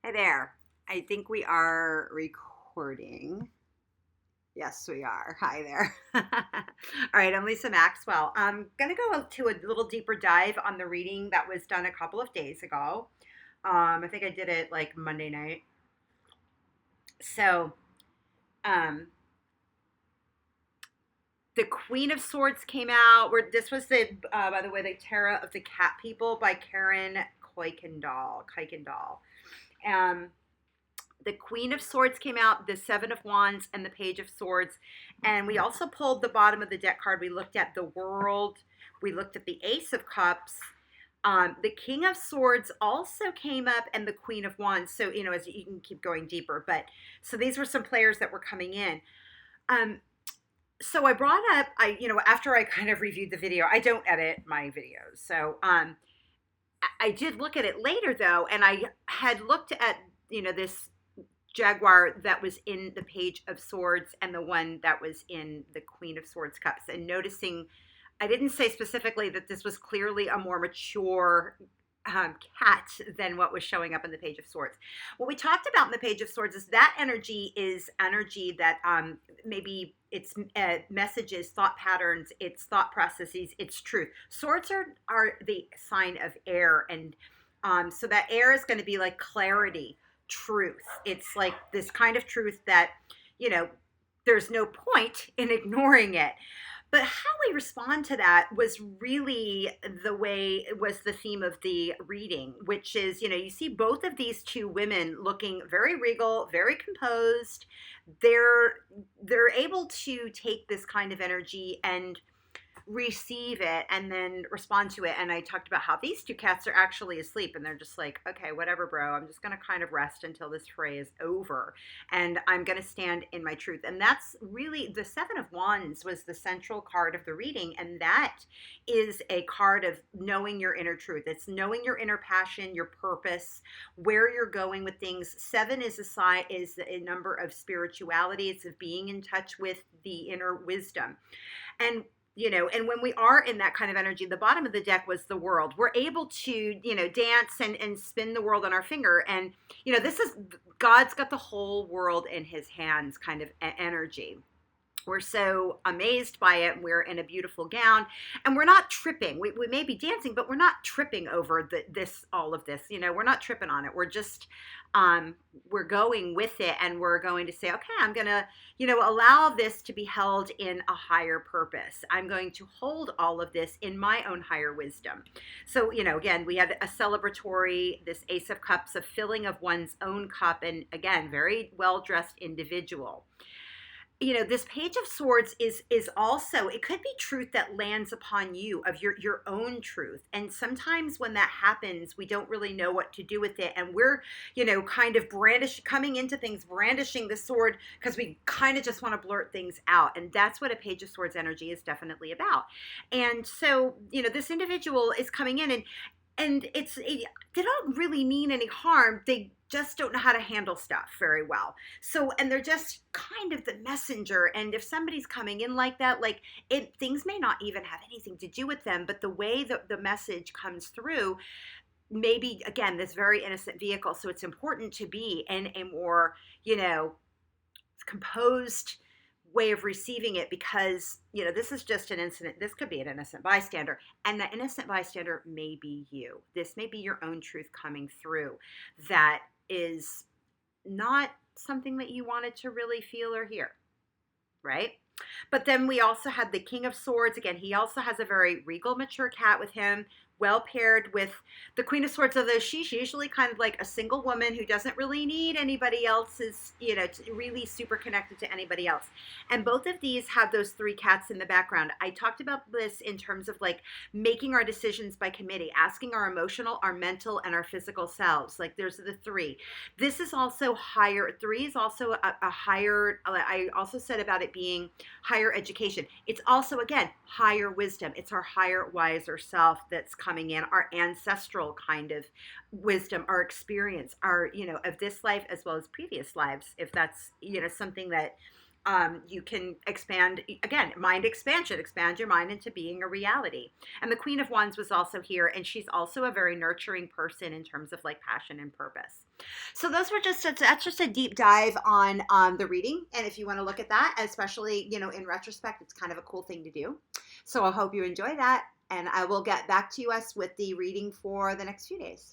Hi there. I think we are recording. Yes, we are. Hi there. All right, I'm Lisa Maxwell. I'm going to go to a little deeper dive on the reading that was done a couple of days ago. I think I did it like Monday night. So, um, the Queen of Swords came out. Where this was by the way, the Tarot of the Cat People by Karen Kuykendall. Um, the Queen of Swords came out, the Seven of Wands, and the Page of Swords. And we also pulled the bottom of the deck card. We looked at the World. We looked at the Ace of Cups. The King of Swords also came up, and the Queen of Wands. So, as you can keep going deeper. But so these were some players that were coming in. So I brought up, after I kind of reviewed the video, I don't edit my videos. So I did look at it later, though, and I had looked at, this Jaguar that was in the Page of Swords and the one that was in the Queen of Swords cups, and noticing, I didn't say specifically that this was clearly a more mature cat than what was showing up in the Page of Swords. What we talked about in the Page of Swords is that energy is energy that maybe it's messages, thought patterns, it's thought processes, it's truth. Swords are the sign of air, and so that air is going to be like clarity, truth. It's like this kind of truth that, there's no point in ignoring it. But how we respond to that was really was the theme of the reading, which is, you see both of these two women looking very regal, very composed. They're able to take this kind of energy and receive it and then respond to it. And I talked about how these two cats are actually asleep, and they're just like, okay, whatever, bro, I'm just going to kind of rest until this fray is over, and I'm going to stand in my truth. And that's really, the Seven of Wands was the central card of the reading, and that is a card of knowing your inner truth. It's knowing your inner passion, your purpose, where you're going with things. Seven is a number of spirituality. It's of being in touch with the inner wisdom. And when we are in that kind of energy, the bottom of the deck was the world. We're able to, dance and spin the world on our finger. And, this is, God's got the whole world in his hands kind of energy. We're so amazed by it. We're in a beautiful gown, and we're not tripping. We may be dancing, but we're not tripping over all of this. We're not tripping on it. We're just, we're going with it, and we're going to say, okay, I'm going to, allow this to be held in a higher purpose. I'm going to hold all of this in my own higher wisdom. So, again, we have a celebratory, this Ace of Cups, a filling of one's own cup, and again, very well-dressed individual. This Page of Swords is also, it could be truth that lands upon you, of your own truth. And sometimes when that happens, we don't really know what to do with it. And we're, kind of coming into things, brandishing the sword, because we kind of just want to blurt things out. And that's what a Page of Swords energy is definitely about. And so, this individual is coming in, and they don't really mean any harm. They just don't know how to handle stuff very well. So, and they're just kind of the messenger. And if somebody's coming in like that, things may not even have anything to do with them, but the way that the message comes through, maybe, again, this very innocent vehicle. So it's important to be in a more, composed way of receiving it, because this is just an incident. This could be an innocent bystander, and the innocent bystander may be you. This may be your own truth coming through that is not something that you wanted to really feel or hear, right? But then we also had the King of Swords. Again, he also has a very regal, mature cat with him, well paired with the Queen of Swords, although she's usually kind of like a single woman who doesn't really need anybody else's, really super connected to anybody else. And both of these have those three cats in the background. I talked about this in terms of making our decisions by committee, asking our emotional, our mental, and our physical selves. There's the three. This is also higher. Three is also a higher, I also said about it being higher education. It's also, again, higher wisdom. It's our higher, wiser self that's coming in, our ancestral kind of wisdom, our experience, our, of this life as well as previous lives, if that's, something that You can expand, again, mind expansion, expand your mind into being a reality. And the Queen of Wands was also here, and she's also a very nurturing person in terms of like passion and purpose. So those were that's just a deep dive on the reading. And if you want to look at that, especially, in retrospect, it's kind of a cool thing to do. So I hope you enjoy that. And I will get back to us with the reading for the next few days.